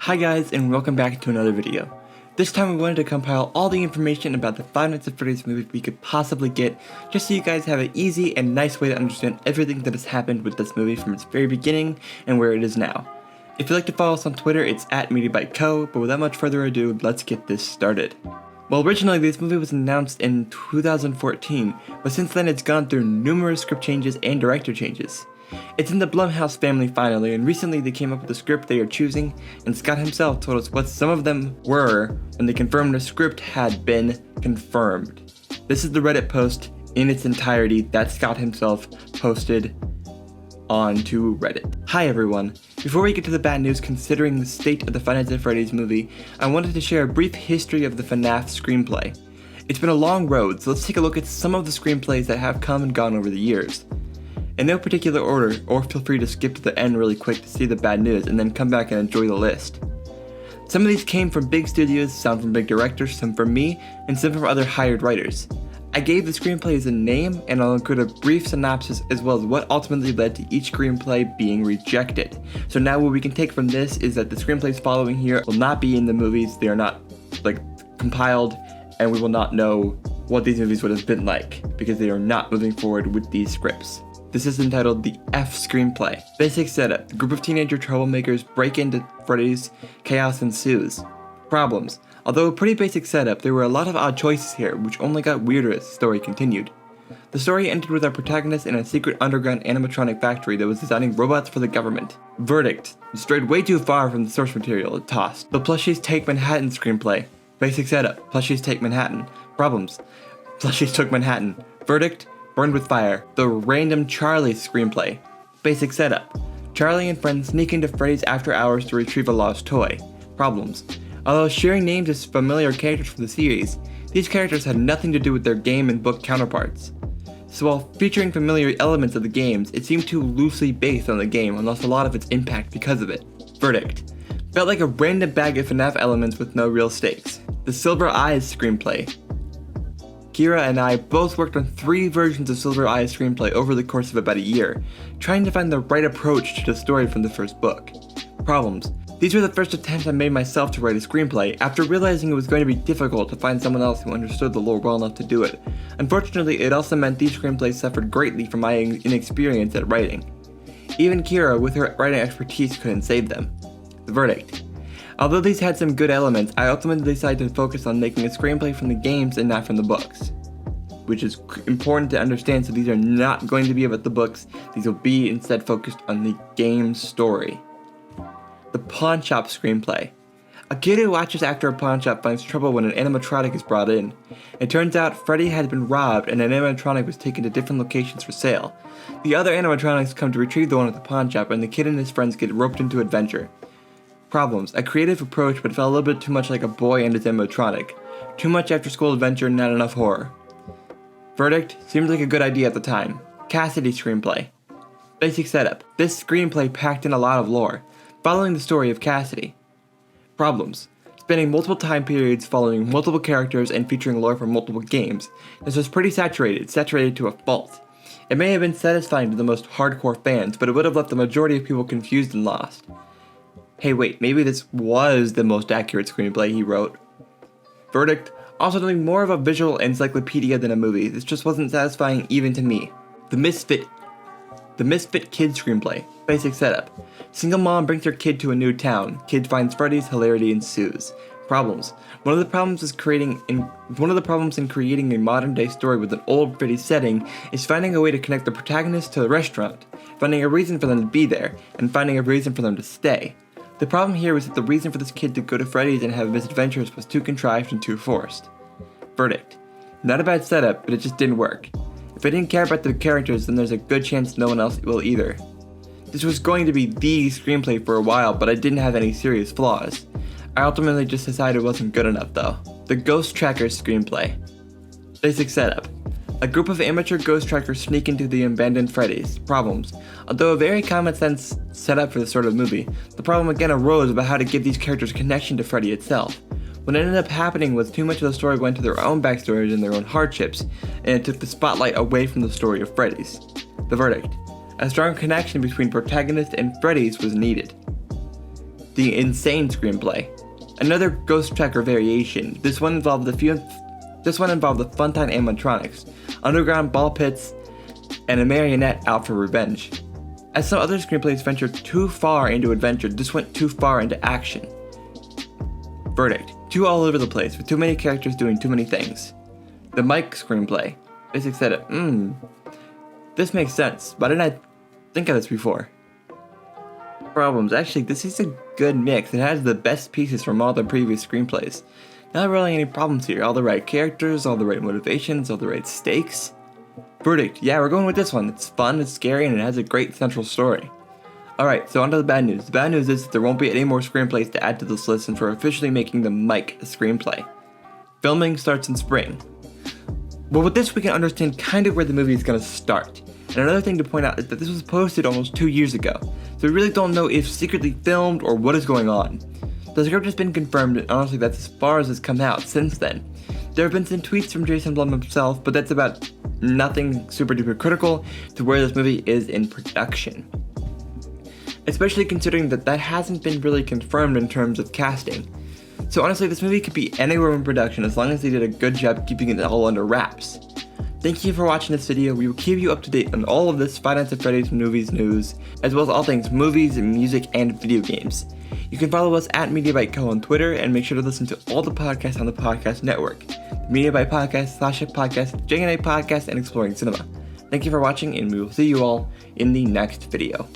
Hi guys, and welcome back to another video. This time we wanted to compile all the information about the Five Nights at Freddy's movie we could possibly get, just so you guys have an easy and nice way to understand everything that has happened with this movie from its very beginning and where it is now. If you'd like to follow us on Twitter, it's at MediaByte, but without much further ado, let's get this started. Well, originally this movie was announced in 2014, but since then it's gone through numerous script changes and director changes. It's in the Blumhouse family finally, and recently they came up with the script they are choosing, and Scott himself told us what some of them were when they confirmed the script had been confirmed. This is the Reddit post in its entirety that Scott himself posted onto Reddit. Hi everyone. Before we get to the bad news considering the state of the Five Nights at Freddy's movie, I wanted to share a brief history of the FNAF screenplay. It's been a long road, so let's take a look at some of the screenplays that have come and gone over the years. In no particular order, or feel free to skip to the end really quick to see the bad news and then come back and enjoy the list. Some of these came from big studios, some from big directors, some from me, and some from other hired writers. I gave the screenplays a name, and I'll include a brief synopsis as well as what ultimately led to each screenplay being rejected. So now what we can take from this is that the screenplays following here will not be in the movies, they are not compiled, and we will not know what these movies would have been like, because they are not moving forward with these scripts. This is entitled the F Screenplay. Basic setup. A group of teenager troublemakers break into Freddy's. Chaos ensues. Problems. Although a pretty basic setup, there were a lot of odd choices here, which only got weirder as the story continued. The story ended with our protagonist in a secret underground animatronic factory that was designing robots for the government. Verdict. Strayed way too far from the source material it tossed. The Plushies Take Manhattan Screenplay. Basic setup. Plushies Take Manhattan. Problems. Plushies Took Manhattan. Verdict. Burned with Fire. The Random Charlie Screenplay. Basic setup. Charlie and friends sneak into Freddy's after hours to retrieve a lost toy. Problems. Although sharing names as familiar characters from the series, these characters had nothing to do with their game and book counterparts. So while featuring familiar elements of the games, it seemed too loosely based on the game and lost a lot of its impact because of it. Verdict. Felt like a random bag of FNAF elements with no real stakes. The Silver Eyes Screenplay. Kira and I both worked on 3 versions of Silver Eyes screenplay over the course of about a year, trying to find the right approach to the story from the first book. Problems. These were the first attempts I made myself to write a screenplay, after realizing it was going to be difficult to find someone else who understood the lore well enough to do it. Unfortunately, it also meant these screenplays suffered greatly from my inexperience at writing. Even Kira, with her writing expertise, couldn't save them. The verdict. Although these had some good elements, I ultimately decided to focus on making a screenplay from the games and not from the books. Which is important to understand, so these are not going to be about the books, these will be instead focused on the game story. The Pawn Shop Screenplay. A kid who watches after a pawn shop finds trouble when an animatronic is brought in. It turns out Freddy had been robbed and an animatronic was taken to different locations for sale. The other animatronics come to retrieve the one at the pawn shop, and the kid and his friends get roped into adventure. Problems. A creative approach, but felt a little bit too much like a boy and his animatronic. Too much after-school adventure and not enough horror. Verdict. Seems like a good idea at the time. Cassidy Screenplay. Basic setup. This screenplay packed in a lot of lore, following the story of Cassidy. Problems. Spanning multiple time periods, following multiple characters, and featuring lore from multiple games. This was pretty saturated to a fault. It may have been satisfying to the most hardcore fans, but it would have left the majority of people confused and lost. Hey wait, maybe this was the most accurate screenplay he wrote. Verdict. Also doing more of a visual encyclopedia than a movie. This just wasn't satisfying even to me. The Misfit Kid Screenplay. Basic setup. Single mom brings her kid to a new town. Kid finds Freddy's, hilarity ensues. Problems. One of the problems in creating a modern day story with an old Freddy setting is finding a way to connect the protagonist to the restaurant, finding a reason for them to be there, and finding a reason for them to stay. The problem here was that the reason for this kid to go to Freddy's and have misadventures was too contrived and too forced. Verdict. Not a bad setup, but it just didn't work. If I didn't care about the characters, then there's a good chance no one else will either. This was going to be the screenplay for a while, but I didn't have any serious flaws. I ultimately just decided it wasn't good enough though. The Ghost Trackers Screenplay. Basic setup. A group of amateur ghost trackers sneak into the abandoned Freddy's. Problems. Although a very common sense setup for this sort of movie, the problem again arose about how to give these characters a connection to Freddy itself. What ended up happening was too much of the story went to their own backstories and their own hardships, and it took the spotlight away from the story of Freddy's. The verdict. A strong connection between protagonist and Freddy's was needed. the insane screenplay. Another Ghost Tracker variation. This one involved the Funtime animatronics, underground ball pits, and a marionette out for revenge. As some other screenplays ventured too far into adventure, this went too far into action. Verdict: too all over the place, with too many characters doing too many things. The Mike screenplay. Basic said, this makes sense. Why didn't I think of this before? Problems. Actually, this is a good mix. It has the best pieces from all the previous screenplays. Not really any problems here. All the right characters, all the right motivations, all the right stakes. Verdict: yeah, we're going with this one. It's fun, it's scary, and it has a great central story. Alright, so on to the bad news. The bad news is that there won't be any more screenplays to add to this list since we're officially making the Mike a screenplay. Filming starts in spring. But with this we can understand kind of where the movie is going to start. And another thing to point out is that this was posted almost 2 years ago, so we really don't know if secretly filmed or what is going on. The script has been confirmed, and honestly that's as far as has come out since then. There have been some tweets from Jason Blum himself, but that's about nothing super duper critical to where this movie is in production. Especially considering that hasn't been really confirmed in terms of casting. So honestly, this movie could be anywhere in production as long as they did a good job keeping it all under wraps. Thank you for watching this video. We will keep you up to date on all of this Five Nights at Freddy's movies news, as well as all things movies, music, and video games. You can follow us at MediaByte on Twitter, and make sure to listen to all the podcasts on the podcast network. The MediaByte Podcast, Slasha Podcast, JNA Podcast, and Exploring Cinema. Thank you for watching, and we will see you all in the next video.